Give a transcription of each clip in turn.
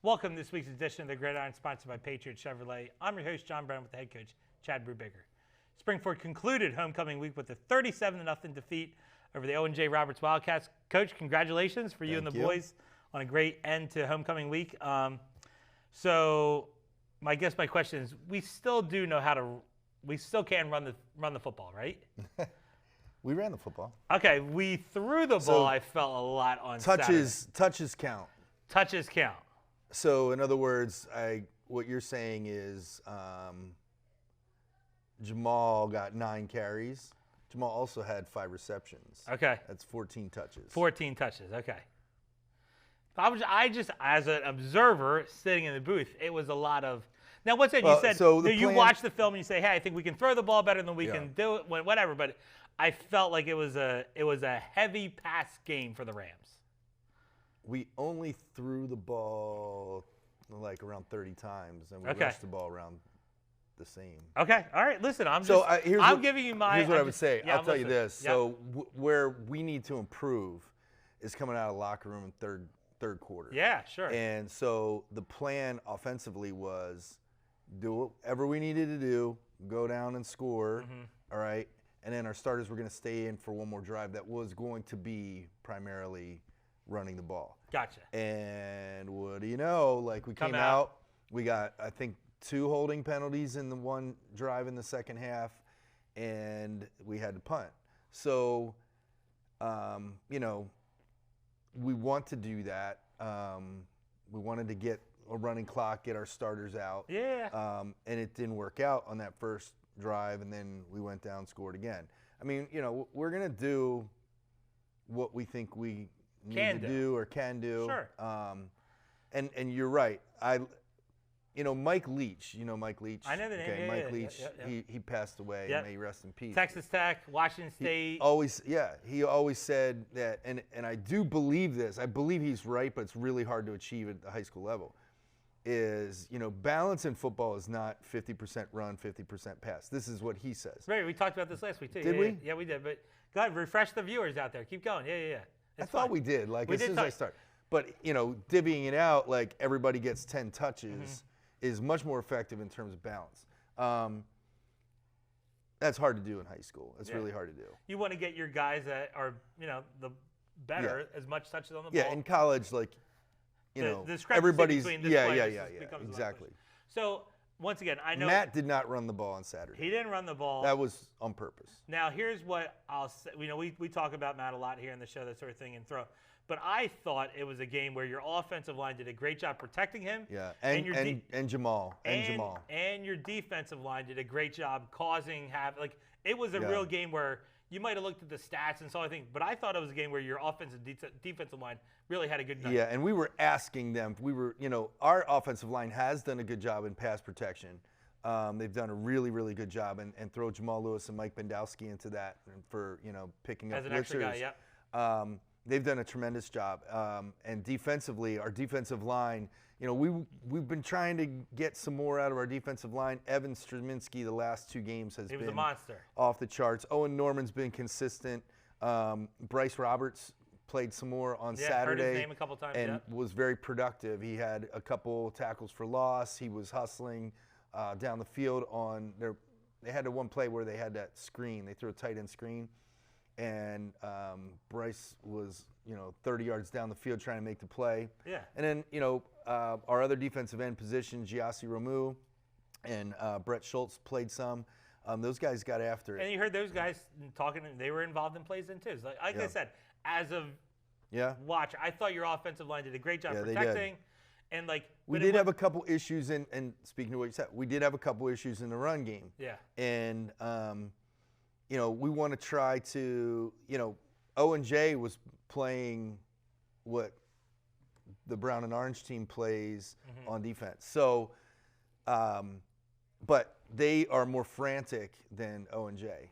Welcome to this week's edition of the Gridiron, sponsored by Patriot Chevrolet. I'm your host, John Brown, with the head coach, Chad Brubaker. Springford concluded homecoming week with a 37-0 defeat over the Owen J. Roberts Wildcats. Coach, congratulations for you and the boys on a great end to homecoming week. So my question is, we still can run the football, right? We ran the football. Okay, we threw the ball, I felt a lot on Saturday. Touches count. Touches count. So, in other words, what you're saying is Jamal got 9 carries. Jamal also had 5 receptions. Okay. That's 14 touches. 14 touches, okay. I just, as an observer sitting in the booth, it was a lot of. Now, what's that? You said you watch the film and you say, hey, I think we can throw the ball better than we can do it, whatever. But I felt like it was a heavy pass game for the Rams. We only threw the ball like around 30 times, and we rushed the ball around the same. Okay, all right. Listen, I'm giving you my. Here's what I would say. Yeah, I'll tell you this. Yep. So where we need to improve is coming out of the locker room in third quarter. Yeah, sure. And so the plan offensively was do whatever we needed to do, go down and score, all right? And then our starters were going to stay in for one more drive that was going to be primarily running the ball. Gotcha. And what do you know? Like, we came out, we got, I think, 2 holding penalties in the one drive in the second half, and we had to punt. So, we want to do that. We wanted to get a running clock, get our starters out. Yeah. And it didn't work out on that first drive, and then we went down, scored again. I mean, we're going to do what we think we need to do or can do. Sure. And you're right. Mike Leach. You know Mike Leach? I know the name. Okay, yeah, Mike Leach. Yeah. He passed away. Yep. May he rest in peace. Texas Tech, Washington State. He always said that, and I do believe this. I believe he's right, but it's really hard to achieve at the high school level. Is balance in football is not 50% run, 50% pass. This is what he says. Right. We talked about this last week too. Did we? Yeah, we did. But go ahead, refresh the viewers out there. Keep going. Yeah. I thought we did. Like, as soon as I start. But, divvying it out, like everybody gets 10 touches is much more effective in terms of balance. That's hard to do in high school. It's really hard to do. You want to get your guys that are, the better, as much touches on the ball. Yeah, in college, like, everybody's. Exactly. So, once again, I know Matt did not run the ball on Saturday. He didn't run the ball. That was on purpose. Now, here's what I'll say. We talk about Matt a lot here in the show, that sort of thing, and throw. But I thought it was a game where your offensive line did a great job protecting him. Yeah, and Jamal. And your defensive line did a great job causing havoc. Like, it was a real game where you might have looked at the stats and saw everything, but I thought it was a game where your offensive defensive line really had a good night. Yeah, and we were asking them. Our offensive line has done a good job in pass protection. They've done a really, really good job, and throw Jamal Lewis and Mike Bendowski into that for picking up as an extra guy. Yep. They've done a tremendous job. And defensively, our defensive line, we've been trying to get some more out of our defensive line. Evan Straminsky, the last 2 games, has been a monster. Off the charts. Owen Norman's been consistent. Bryce Roberts played some more on Saturday. Heard his name a couple times, and was very productive. He had a couple tackles for loss. He was hustling down the field on their. They had one play where they had that screen. They threw a tight end screen. And Bryce was, 30 yards down the field trying to make the play. Yeah. And then, our other defensive end positions, Giassi Romu and Brett Schultz played some. Those guys got after it. And you heard those guys talking. They were involved in plays then too. So like I said, as of watch, I thought your offensive line did a great job protecting. And we did have a couple issues and speaking to what you said, we did have a couple issues in the run game. Yeah. And we want to try to, Owen J was playing what the Brown and Orange team plays on defense. So, but they are more frantic than Owen J.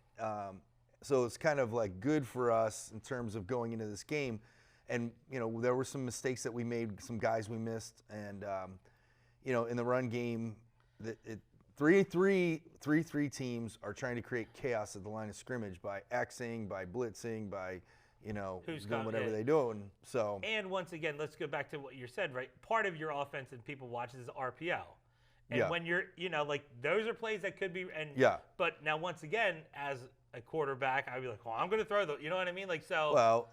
So it's kind of like good for us in terms of going into this game. And, there were some mistakes that we made, some guys we missed. And, in the run game, 3-3 teams are trying to create chaos at the line of scrimmage by Xing, by blitzing, by doing whatever they do. And once again, let's go back to what you said, right? Part of your offense and people watch is RPO. And when you're, those are plays that could be. But now, once again, as a quarterback, I'd be like, well, I'm going to throw you know what I mean? Well,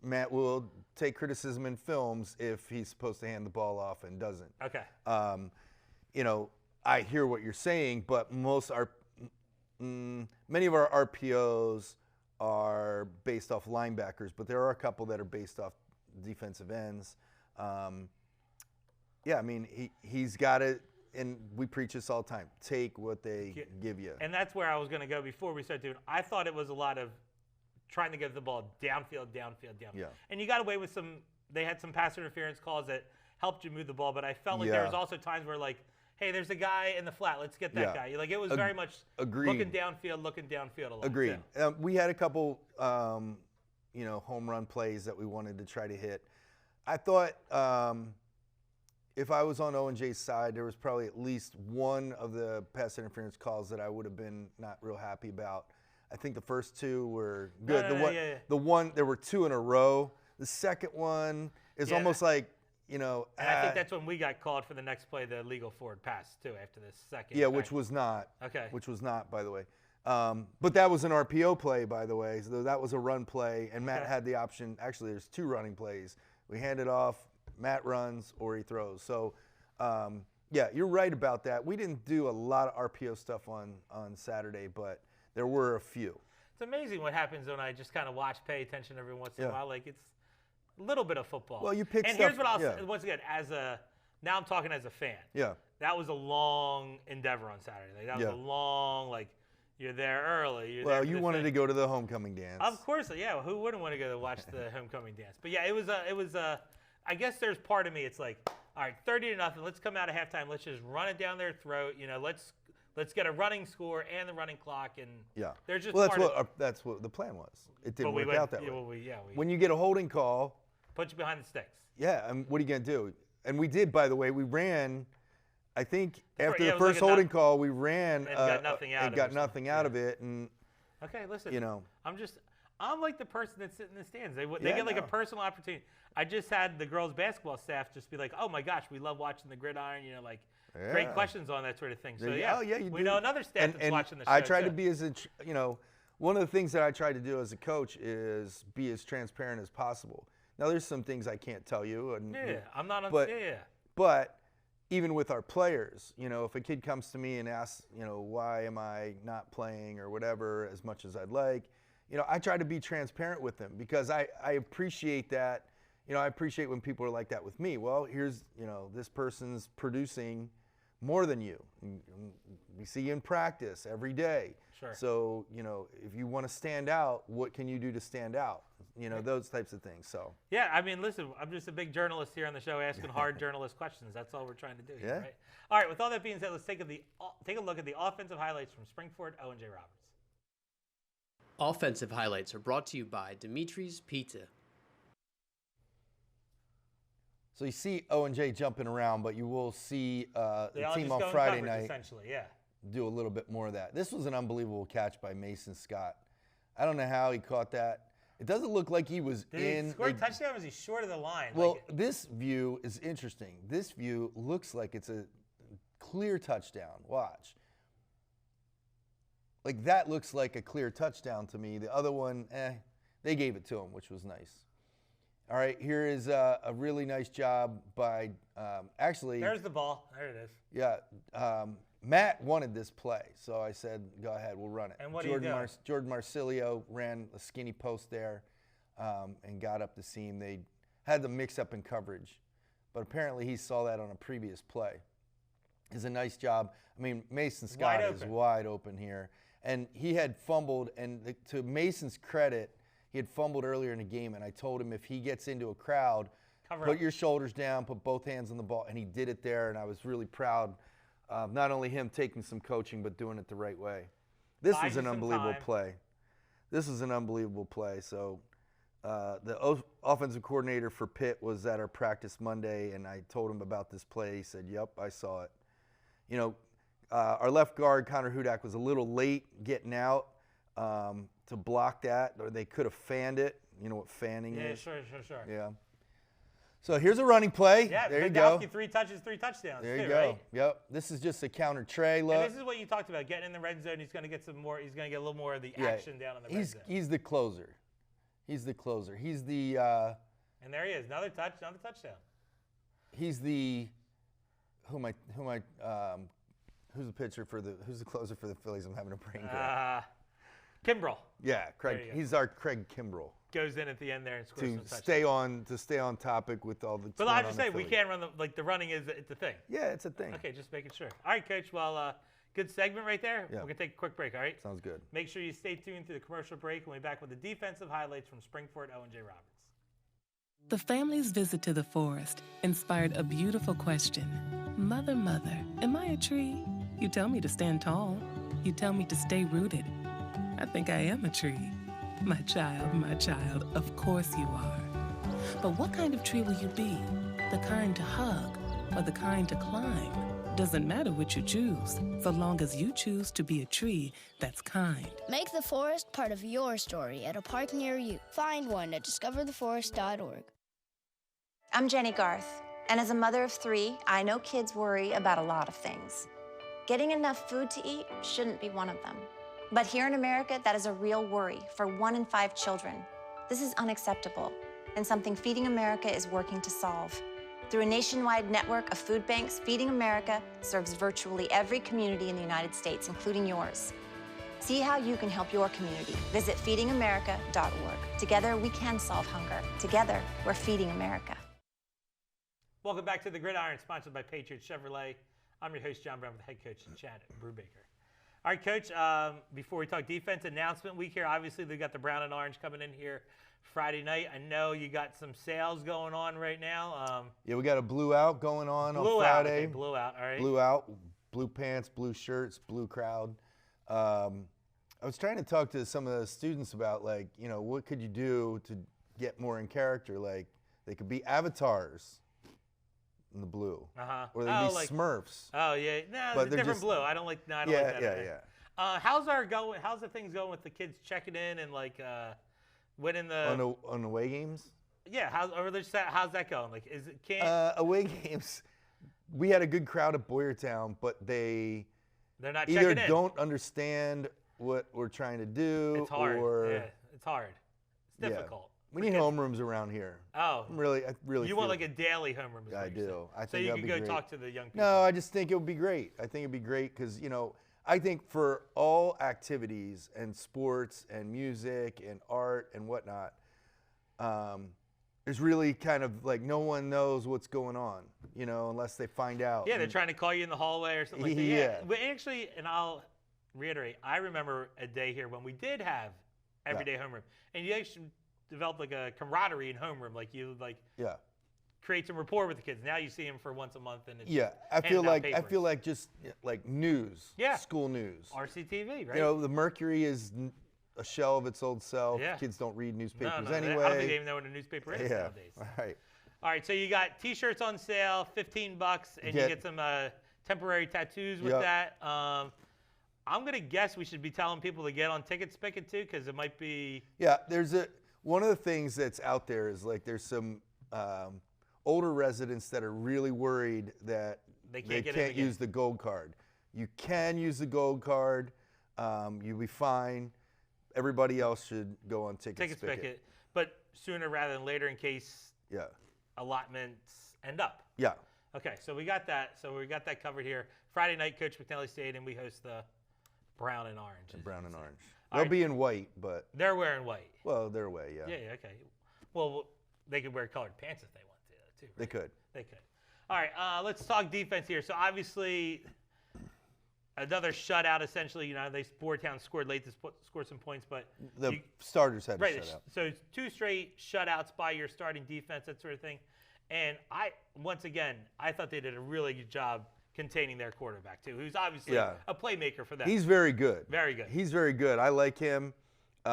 Matt will take criticism in films if he's supposed to hand the ball off and doesn't. Okay. I hear what you're saying, but many of our RPOs are based off linebackers, but there are a couple that are based off defensive ends. He's got it, and we preach this all the time. Take what they give you. And that's where I was going to go before we started doing. I thought it was a lot of trying to get the ball downfield. Yeah. And you got away with they had some pass interference calls that helped you move the ball, but I felt like there was also times where hey, there's a guy in the flat. Let's get that guy. It was very much looking downfield a lot. Agreed. We had a couple, home run plays that we wanted to try to hit. I thought if I was on O&J's side, there was probably at least one of the pass interference calls that I would have been not real happy about. I think the first two were good. The one, there were two in a row. The second one is almost like, and I think that's when we got called for the next play, the illegal forward pass, too, after the second. Yeah, which was not. Okay. Which was not, by the way. But that was an RPO play, by the way. So that was a run play, and Matt had the option. Actually, there's two running plays. We hand it off, Matt runs, or he throws. So, you're right about that. We didn't do a lot of RPO stuff on Saturday, but there were a few. It's amazing what happens when I just kind of pay attention every once in a while. It's a little bit of football. Well, you pick and stuff. Here's what I'll say, once again, now I'm talking as a fan. Yeah. That was a long endeavor on Saturday. That was a long, you're there early. You wanted to go to the homecoming dance. Of course, yeah. Who wouldn't want to go to watch the homecoming dance? But yeah, it was I guess there's part of me, it's like, all right, 30-0, let's come out of halftime, let's just run it down their throat, let's get a running score and the running clock, and there's just that's what the plan was. It didn't work out that way. When you get a holding call, put you behind the sticks. Yeah, and what are you going to do? And we did, by the way. We ran, I think, after the first holding call, we ran. And got nothing out of it. And got nothing out of it. And, okay, listen, I'm like the person that's sitting in the stands. They get a personal opportunity. I just had the girls' basketball staff just be like, oh, my gosh, we love watching the Gridiron, great questions on that sort of thing. So, we know another staff that's watching the show, I try to be one of the things that I try to do as a coach is be as transparent as possible. Now, there's some things I can't tell you. I'm not on. But even with our players, if a kid comes to me and asks, why am I not playing or whatever as much as I'd like, I try to be transparent with them because I appreciate that. I appreciate when people are like that with me. Well, here's, this person's producing more than you. We see you in practice every day. Sure. So, if you want to stand out, what can you do to stand out? Those types of things. So. Yeah, I mean, listen, I'm just a big journalist here on the show asking hard journalist questions. That's all we're trying to do here, right? All right, with all that being said, let's take a look at the offensive highlights from Springford, O&J Roberts. Offensive highlights are brought to you by Dimitri's Pizza. So you see O&J jumping around, but you will see the team on Friday night essentially, do a little bit more of that. This was an unbelievable catch by Mason Scott. I don't know how he caught that. It doesn't look like he was in. Did he score a touchdown or was he short of the line? Well, this view is interesting. This view looks like it's a clear touchdown. Watch. That looks like a clear touchdown to me. The other one, they gave it to him, which was nice. All right, here is a really nice job by actually. There's the ball. There it is. Yeah, Matt wanted this play, so I said, go ahead, we'll run it. And what did he do? Jordan Marsilio ran a skinny post there and got up the seam. They had the mix-up in coverage, but apparently he saw that on a previous play. It's a nice job. I mean, Mason Scott is wide open here. And he had fumbled, and to Mason's credit, he had fumbled earlier in the game, and I told him if he gets into a crowd, put your shoulders down, put both hands on the ball, and he did it there, and I was really proud. Not only him taking some coaching, but doing it the right way. This was an unbelievable play. This is an unbelievable play. So offensive coordinator for Pitt was at our practice Monday, and I told him about this play. He said, "Yep, I saw it." You know, our left guard Connor Hudak was a little late getting out to block that, or they could have fanned it. You know what fanning is? Sure. Yeah. So here's a running play. Yeah, there you go. 3 touches, 3 touchdowns. There you too, go. Right? Yep. This is just a counter tray look. And this is what you talked about, getting in the red zone. He's going to get some more. He's going to get a little more of the action down in the red zone. He's the closer. He's the closer. He's the. And there he is, another touchdown. He's the. Who's the pitcher for the? Who's the closer for the Phillies? I'm having a brain break. Kimbrel. Yeah, Craig. He's our Craig Kimbrel. Goes in at the end there and scores some to stay on topic with all the. But I just say we can't run the running it's a thing. Yeah, it's a thing. Okay, just making sure. All right, Coach. Well, good segment right there. Yeah. We're gonna take a quick break. All right. Sounds good. Make sure you stay tuned through the commercial break. We'll be back with the defensive highlights from Springford Owen-J. Roberts. The family's visit to the forest inspired a beautiful question. Mother, mother, am I a tree? You tell me to stand tall. You tell me to stay rooted. I think I am a tree. My child, of course you are. But what kind of tree will you be? The kind to hug or the kind to climb? Doesn't matter which you choose, so long as you choose to be a tree that's kind. Make the forest part of your story at a park near you. Find one at discovertheforest.org. I'm Jenny Garth, and as a mother of 3, I know kids worry about a lot of things. Getting enough food to eat shouldn't be one of them. But here in America, that is a real worry for 1 in 5 children. This is unacceptable, and something Feeding America is working to solve. Through a nationwide network of food banks, Feeding America serves virtually every community in the United States, including yours. See how you can help your community. Visit feedingamerica.org. Together, we can solve hunger. Together, we're feeding America. Welcome back to the Gridiron, sponsored by Patriot Chevrolet. I'm your host, John Brown, with head coach Chad Brubaker. All right, Coach, before we talk defense, announcement week here. Obviously, they've got the brown and orange coming in here Friday night. I know you got some sales going on right now. Yeah, we got a blue out going on Blue Friday. Okay, blue out, all right. Blue out, blue pants, blue shirts, blue crowd. I was trying to talk to some of the students about, like, you know, what could you do to get more in character? Like, they could be avatars in the blue. Or they could be Smurfs. Oh, yeah. No, but it's a different blue. I don't like that. Yeah. How's the things going with the kids checking in and, like, winning the on away games? Yeah, how's that going? Like, is it away games? We had a good crowd at Boyertown, but they're not either checking in. Don't understand what we're trying to do, it's hard. or it's hard. It's difficult. We need homerooms around here. Oh, I really. You want like a daily homeroom? I do. I think so you that'd can be go great. talk to the young people. No, I just think it would be great. I think it'd be great because, you know, I think for all activities and sports and music and art and whatnot, there's really kind of like no one knows what's going on, you know, unless they find out. Yeah, they're trying to call you in the hallway or something like that. Yeah. But actually, and I'll reiterate, I remember a day here when we did have everyday homeroom, and you actually developed like a camaraderie in homeroom, like you create some rapport with the kids. Now you see them for once a month, and it's I feel like just like news, school news, RCTV, right? You know, the Mercury is a shell of its old self. Yeah. Kids don't read newspapers No, anyway. I don't think they even know what a newspaper is nowadays. Right. All right, so you got T-shirts on sale, $15, and you get some temporary tattoos with that. I'm gonna guess we should be telling people to get on Ticket Spigot too, because it might be. Yeah, one of the things that's out there is like there's some older residents that are really worried that they can't use the gold card. You can use the gold card. You'll be fine. Everybody else should go on Ticket Spigot. But sooner rather than later, in case allotments end up. Yeah. Okay, so we got that. So we got that covered here. Friday night, Coach McNally Stadium, we host the brown and orange. The brown and orange. They'll be in white, but they're wearing white. Well, they're away, yeah. Yeah, okay. Well, they could wear colored pants if they want to, too. Right? They could. All right, let's talk defense here. So obviously, another shutout. Essentially, you know, Boyertown scored late to score some points, but the starters had to shut out. So 2 straight shutouts by your starting defense, that sort of thing. And I thought they did a really good job containing their quarterback too, who's obviously a playmaker for them. He's very good. Very good. He's very good. I like him. You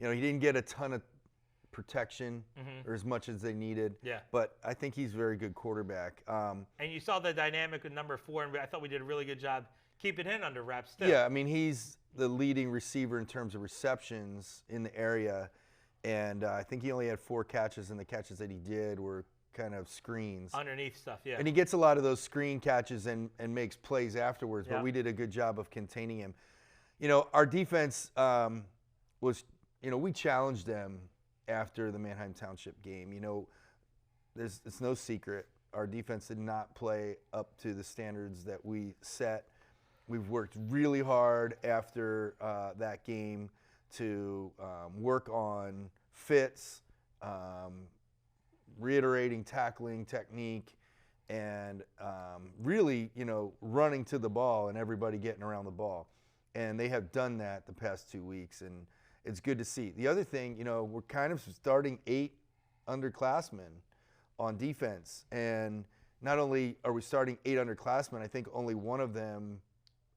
know, he didn't get a ton of protection or as much as they needed. Yeah. But I think he's a very good quarterback. And you saw the dynamic with number 4, and I thought we did a really good job keeping him under reps too. Yeah, I mean, he's the leading receiver in terms of receptions in the area, and I think he only had 4 catches, and the catches that he did were kind of screens. Underneath stuff, yeah. And he gets a lot of those screen catches and makes plays afterwards, Yeah. but we did a good job of containing him. You know, our defense was, you know, we challenged them after the Manheim Township game. You know, it's no secret. Our defense did not play up to the standards that we set. We've worked really hard after that game to work on fits, reiterating tackling technique, and really, you know, running to the ball and everybody getting around the ball. And they have done that the past 2 weeks, and it's good to see. The other thing, you know, we're kind of starting 8 underclassmen on defense. And not only are we starting 8 underclassmen, I think only one of them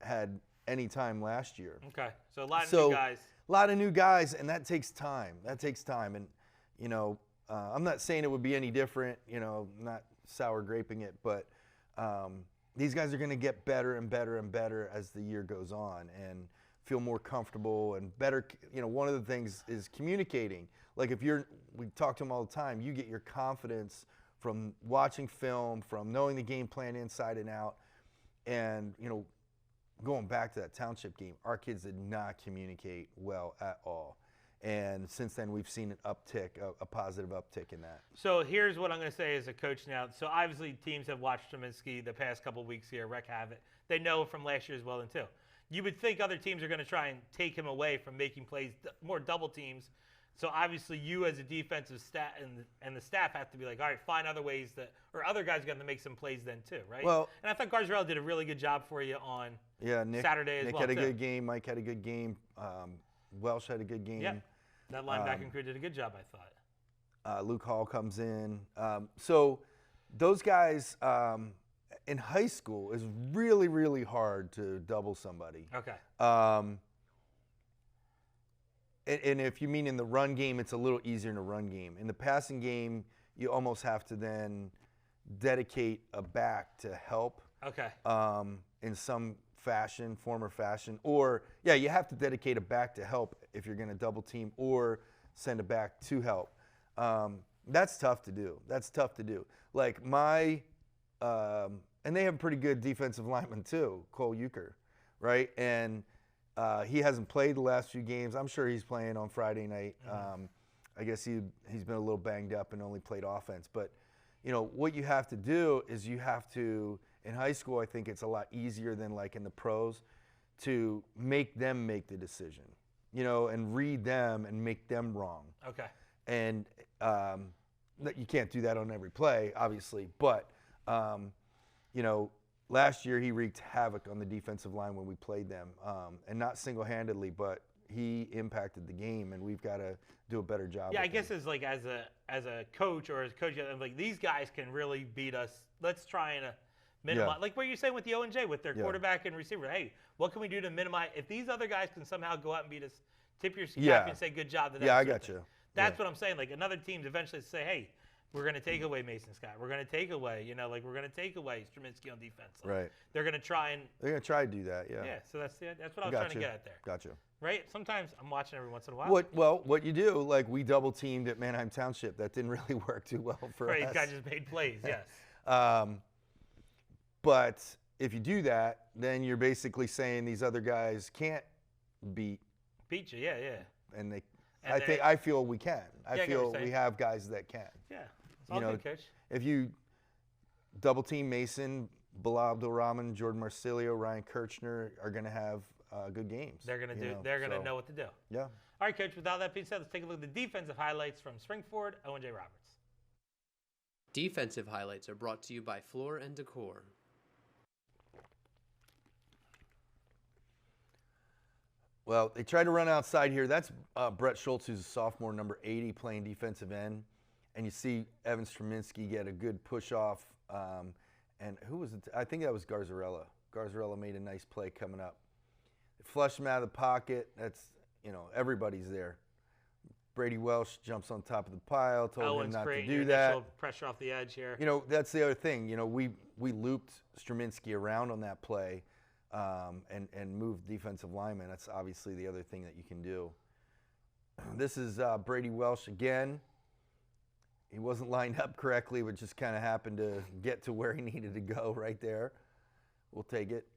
had any time last year. Okay, so a lot of new guys. A lot of new guys, and that takes time. That takes time. And, you know, I'm not saying it would be any different, you know, not sour graping it, but these guys are going to get better and better and better as the year goes on and feel more comfortable and better. You know, one of the things is communicating. Like we talk to them all the time, you get your confidence from watching film, from knowing the game plan inside and out. And, you know, going back to that Township game, our kids did not communicate well at all. And since then, we've seen an uptick, a positive uptick in that. So here's what I'm going to say as a coach now. So obviously teams have watched Treminsky the past couple of weeks here, wreak havoc. They know from last year as well, too. You would think other teams are going to try and take him away from making plays, more double teams. So obviously you as a defensive staff and the staff have to be like, all right, find other ways that, or other guys are going to make some plays then too, right? Well, and I thought Garzarella did a really good job for you on Nick, Saturday as Nick well. had a too. good game. Mike had a good game. Welsh had a good game. Yeah, that linebacking crew did a good job, I thought. Luke Hall comes in. So those guys in high school is really, really hard to double somebody. Okay. And if you mean in the run game, it's a little easier in the run game. In the passing game, you almost have to then dedicate a back to help. Okay. In some fashion, form or fashion. Or, yeah, you have to dedicate a back to help if you're going to double team or send a back to help. That's tough to do. That's tough to do. Like and they have pretty good defensive linemen too, Cole Euchre, right? And he hasn't played the last few games. I'm sure he's playing on Friday night. I guess he's been a little banged up and only played offense. But, you know, what you have to do is you have to, in high school, I think it's a lot easier than like in the pros, to make them make the decision, you know, and read them and make them wrong. Okay. And you can't do that on every play, obviously. But, you know, last year he wreaked havoc on the defensive line when we played them, and not single-handedly, but he impacted the game, and we've got to do a better job. Yeah, I with guess him. as a coach or as a coach, I'm like, these guys can really beat us. Let's try and minimize, like what you're saying with the O&J, with their quarterback and receiver. Hey, what can we do to minimize? If these other guys can somehow go out and beat us, tip your cap and say good job to them. Yeah, I got you. That's what I'm saying. Like another team's eventually say, hey, we're going to take away Mason Scott. We're going to take away, you know, like we're going to take away Straminsky on defense. Like, Right. They're going to try and. They're going to try to do that, yeah. Yeah, so that's what I was trying to get at there. Gotcha. Right? Sometimes I'm watching every once in a while. What you do, like we double teamed at Manheim Township. That didn't really work too well for us. Right, guys just made plays, yes. But if you do that, then you're basically saying these other guys can't beat you, yeah. And they. And I feel we can. I get what feel you're saying. we have guys that can. Yeah, it's all good, Coach. If you double team Mason, Bilal Abdul-Rahman, Jordan Marsilio, Ryan Kirchner are going to have good games. They're going to They're going to know what to do. Yeah. All right, Coach. With all that being said, let's take a look at the defensive highlights from Springford. Owen J. Roberts. Defensive highlights are brought to you by Floor and Decor. Well, they tried to run outside here. That's Brett Schultz, who's a sophomore, number 80, playing defensive end. And you see Evan Straminsky get a good push off. And who was it? I think that was Garzarella. Garzarella made a nice play coming up. They flushed him out of the pocket. That's, you know, everybody's there. Brady Welsh jumps on top of the pile, told him Owen's not to creating do your that. initial pressure off the edge here. You know, that's the other thing. You know, we looped Straminsky around on that play and moved defensive linemen. That's obviously the other thing that you can do. This is Brady Welsh again. He wasn't lined up correctly, but just kind of happened to get to where he needed to go right there. We'll take it.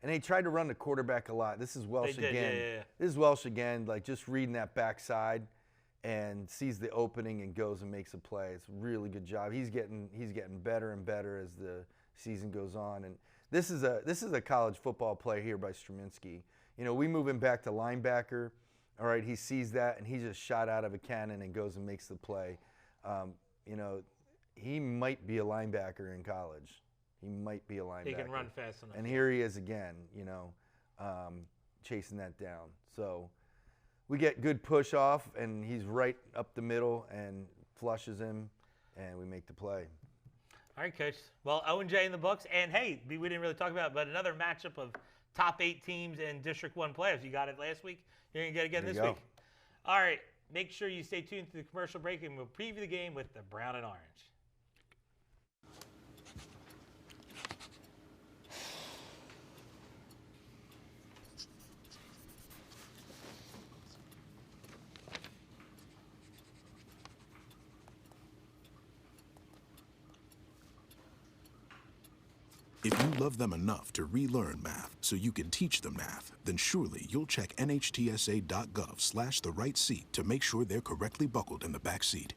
And they tried to run the quarterback a lot. This is Welsh again. Yeah. This is Welsh again, like just reading that backside and sees the opening and goes and makes a play. It's a really good job. He's getting better and better as the season goes on. And this is a college football play here by Straminsky. You know, we move him back to linebacker. All right, he sees that and he just shot out of a cannon and goes and makes the play. You know, he might be a linebacker in college. He might be a linebacker. He can run fast enough. And here he is again, you know, chasing that down. So we get good push off, and he's right up the middle and flushes him, and we make the play. All right, Coach. Well, O&J in the books. And, hey, we didn't really talk about it, but another matchup of top 8 teams in District 1 playoffs. You got it last week. You're going to get it again this week. All right. Make sure you stay tuned to the commercial break, and we'll preview the game with the brown and orange. If you love them enough to relearn math so you can teach them math, then surely you'll check nhtsa.gov/the-right-seat to make sure they're correctly buckled in the back seat.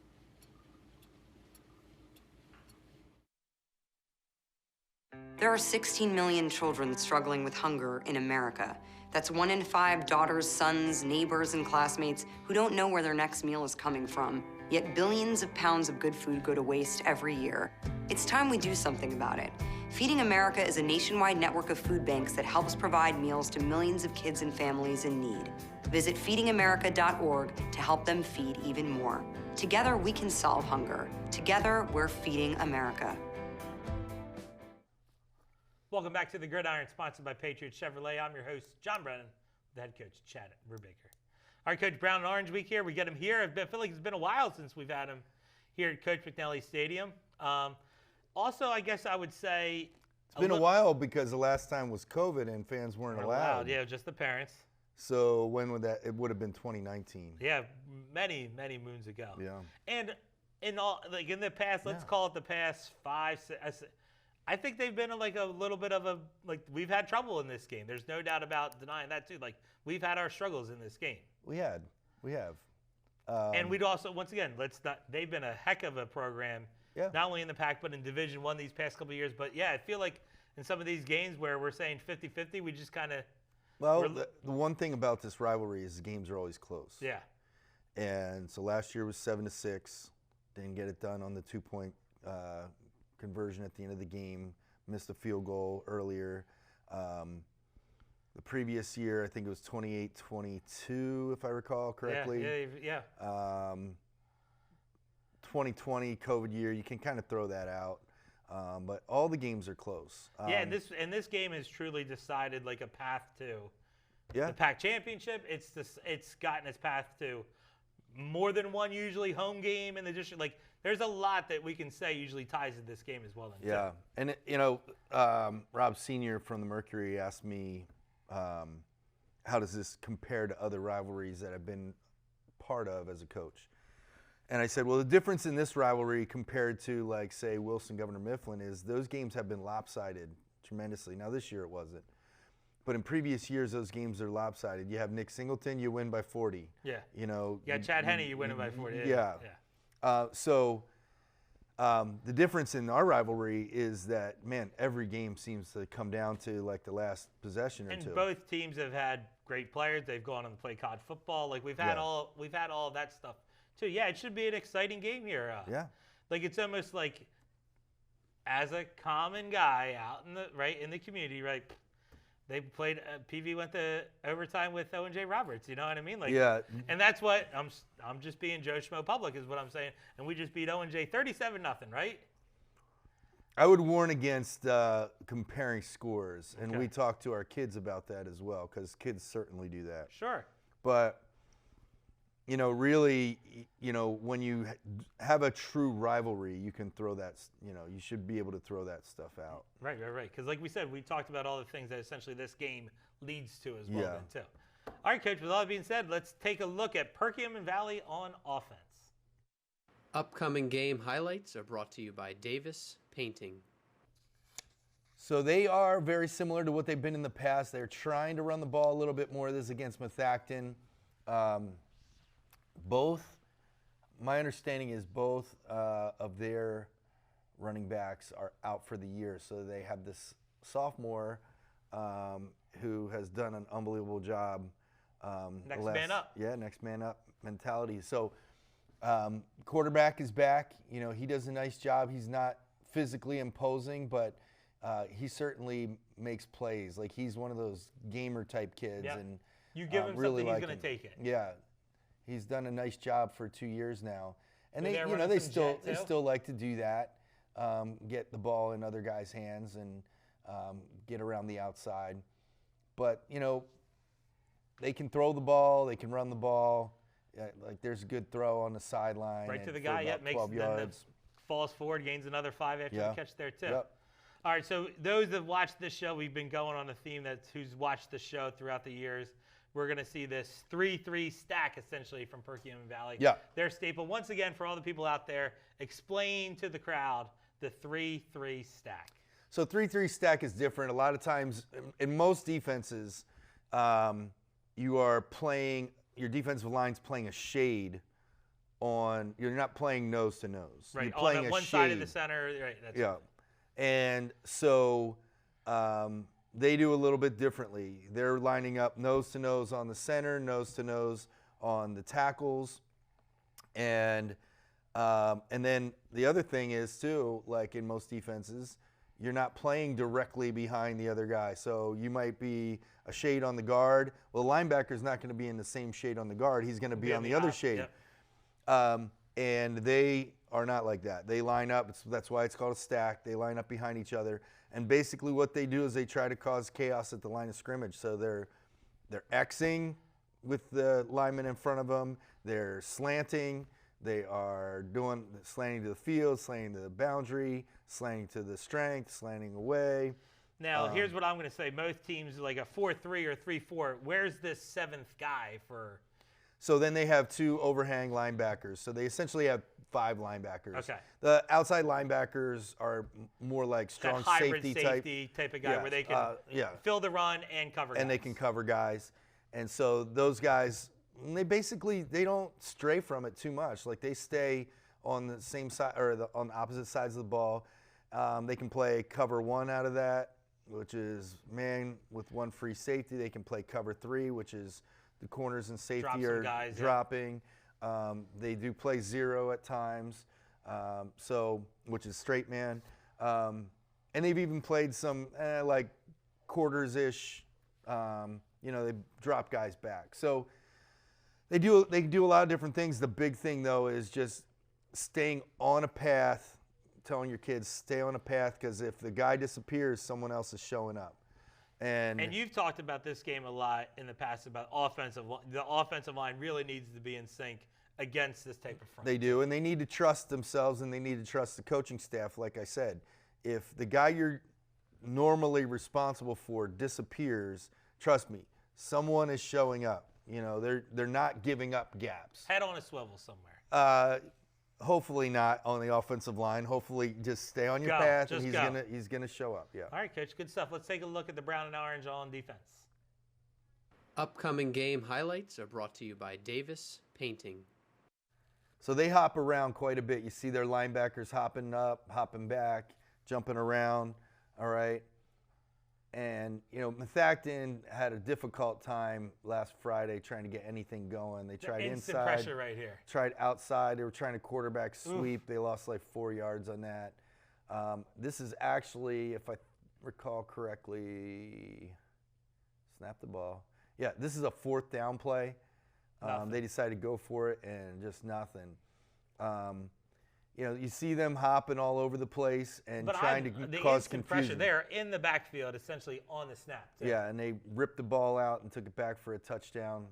There are 16 million children struggling with hunger in America. That's 1 in 5 daughters, sons, neighbors, and classmates who don't know where their next meal is coming from. Yet billions of pounds of good food go to waste every year. It's time we do something about it. Feeding America is a nationwide network of food banks that helps provide meals to millions of kids and families in need. Visit feedingamerica.org to help them feed even more. Together, we can solve hunger. Together, we're feeding America. Welcome back to the Gridiron, sponsored by Patriot Chevrolet. I'm your host, John Brennan, the head coach, Chad Brubaker. All right, Coach, Brown and Orange Week here. We get him here. I feel like it's been a while since we've had him here at Coach McNally Stadium. Also, I guess I would say it's been a while because the last time was COVID and fans weren't allowed. Yeah, just the parents. So when would that? It would have been 2019. Yeah, many moons ago. Yeah. And in the past, let's call it the past 5, 6. I think they've been like a little bit of we've had trouble in this game. There's no doubt about denying that too. Like we've had our struggles in this game. We have. And we'd also, once again, they've been a heck of a program. Yeah. Not only in the PAC, but in Division I these past couple of years. But, yeah, I feel like in some of these games where we're saying 50-50, we just kind of – Well, the one thing about this rivalry is the games are always close. Yeah. And so last year was 7-6. Didn't get it done on the 2-point conversion at the end of the game. Missed a field goal earlier. The previous year, I think it was 28-22, if I recall correctly. Yeah. 2020 COVID year, you can kind of throw that out, but all the games are close. And this game has truly decided like a path to the PAC championship. It's gotten its path to more than one usually home game in the district. Like there's a lot that we can say usually ties to this game as well. Yeah, and Rob Senior from the Mercury asked me, how does this compare to other rivalries that I've been part of as a coach? And I said, well, the difference in this rivalry compared to, like, say, Wilson-Governor Mifflin is those games have been lopsided tremendously. Now, this year it wasn't. But in previous years, those games are lopsided. You have Nick Singleton, you win by 40. Yeah. You know. Yeah, Chad Henne, you win by 40. Yeah. So the difference in our rivalry is that, man, every game seems to come down to, like, the last possession or two. And both teams have had great players. They've gone on to play COD football. Like, we've had all of that stuff. So, yeah, it should be an exciting game here. Like, it's almost like as a common guy out in the community, right? They played. PV went to overtime with O&J Roberts. You know what I mean? Like, yeah. And that's what I'm just being Joe Schmo public is what I'm saying. And we just beat O&J 37-0, right? I would warn against comparing scores, and we talk to our kids about that as well, because kids certainly do that. Sure. But really, when you have a true rivalry, you can throw that, you should be able to throw that stuff out. Right. Because like we said, we talked about all the things that essentially this game leads to as well Yeah. then too. All right, Coach, with all that being said, let's take a look at Perkins and Valley on offense. Upcoming game highlights are brought to you by Davis Painting. So they are very similar to what they've been in the past. They're trying to run the ball a little bit more. This is against Methacton. My understanding is both of their running backs are out for the year. So they have this sophomore who has done an unbelievable job. Next man up. Yeah, next man up mentality. So quarterback is back. He does a nice job. He's not physically imposing, but he certainly makes plays. Like, he's one of those gamer type kids. Yep. And You give him really something, he's like going to him. take it. Yeah, he's done a nice job for 2 years now, and So they, they're they running some still jet, they too? still like to do that, get the ball in other guys' hands and get around the outside. But they can throw the ball, they can run the ball. Like, there's a good throw on the sideline, Right to the for guy, about makes 12 then yards. falls forward, gains another 5 after Yeah. the catch there too. Yep. All right, so those that watched this show, we've been going on a theme who's watched the show throughout the years. We're going to see this 3-3 stack essentially from Perkins and Valley. Yeah. Their staple. Once again, for all the people out there, explain to the crowd the 3-3 stack. So 3-3 stack is different. A lot of times, in most defenses, you are playing, your defensive line's playing a shade on, you're not playing nose to nose. Right, You're playing on a one shade. side of the center. Right, that's Yeah. And so they do a little bit differently. They're lining up nose to nose on the center, nose to nose on the tackles. And then the other thing is too, like in most defenses, you're not playing directly behind the other guy. So you might be a shade on the guard. Well, the linebacker's not going to be in the same shade on the guard. He's going to be on the other shade. Yep. And they are not like that. They line up. That's why it's called a stack. They line up behind each other. And basically what they do is they try to cause chaos at the line of scrimmage. So they're Xing with the lineman in front of them. They're slanting. They are doing slanting to the field, slanting to the boundary, slanting to the strength, slanting away. Now, here's what I'm going to say. Most teams, like a 4-3 or 3-4, where's this seventh guy for? So then they have 2 overhang linebackers. So they essentially have 5 linebackers. Okay. The outside linebackers are more like strong That hybrid safety type of guy Yeah, where they can fill the run and cover and they can cover guys. And so those guys, they don't stray from it too much. Like, they stay on the same side or on the opposite sides of the ball. They can play cover 1 out of that, which is man with 1 free safety. They can play cover 3, which is the corners and safety are dropping. They do play 0 at times, which is straight man. And they've even played some like quarters-ish. They drop guys back. So they do a lot of different things. The big thing, though, is just staying on a path, telling your kids stay on a path, because if the guy disappears, someone else is showing up. And you've talked about this game a lot in the past about the offensive line really needs to be in sync against this type of front. They do, and they need to trust themselves, and they need to trust the coaching staff. Like I said, if the guy you're normally responsible for disappears, trust me, someone is showing up. They're not giving up gaps. Head on a swivel somewhere. Hopefully not on the offensive line. Hopefully just stay on your path, and he's gonna show up. Yeah. All right, Coach, good stuff. Let's take a look at the brown and orange on defense. Upcoming game highlights are brought to you by Davis Painting. So they hop around quite a bit. You see their linebackers hopping up, hopping back, jumping around. All right. And, Methacton had a difficult time last Friday trying to get anything going. They tried instant inside. pressure right here. Tried outside. They were trying to quarterback sweep. Oof. They lost like 4 yards on that. This is actually, if I recall correctly, snap the ball. Yeah, this is a 4th down play. They decided to go for it and just nothing. You see them hopping all over the place and trying to cause confusion. Pressure there in the backfield, essentially on the snap. Too. Yeah, and they ripped the ball out and took it back for a touchdown.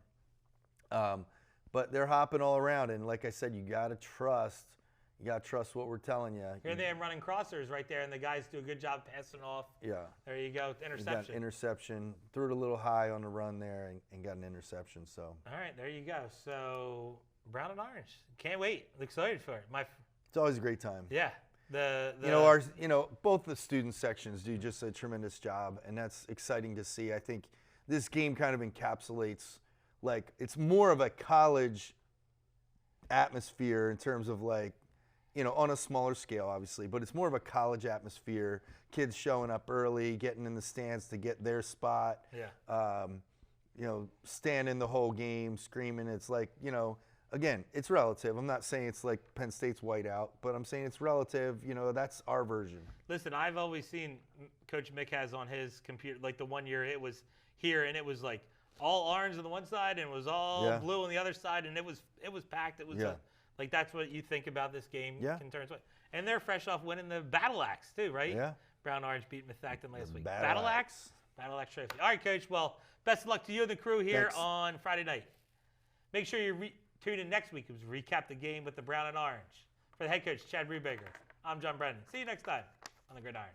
but they're hopping all around. And like I said, you got to trust what we're telling you. Here they are running crossers right there, and the guys do a good job passing off. Yeah. There you go, interception. Got interception. Threw it a little high on the run there and got an interception. So. All right, there you go. So brown and orange. Can't wait. Excited for it. It's always a great time. Yeah. Both the student sections do just a tremendous job, and that's exciting to see. I think this game kind of encapsulates, like, it's more of a college atmosphere in terms of, like, on a smaller scale, obviously, but it's more of a college atmosphere. Kids showing up early, getting in the stands to get their spot. Yeah. Standing the whole game, screaming. It's like, again, it's relative. I'm not saying it's like Penn State's whiteout, but I'm saying it's relative. That's our version. Listen, I've always seen Coach Mick has on his computer, like the one year it was here, and it was like all orange on the one side and it was all blue on the other side, and it was packed. It was like that's what you think about this game. Yeah. And they're fresh off winning the Battle Axe too, right? Yeah. Brown Orange beat Methacton last week. Battle Axe. Battle Axe trophy. All right, Coach. Well, best of luck to you and the crew here Thanks. on Friday night. Make sure you tune in next week as we recap the game with the Brown and Orange. For the head coach, Chad Brubaker, I'm John Brennan. See you next time on the Gridiron.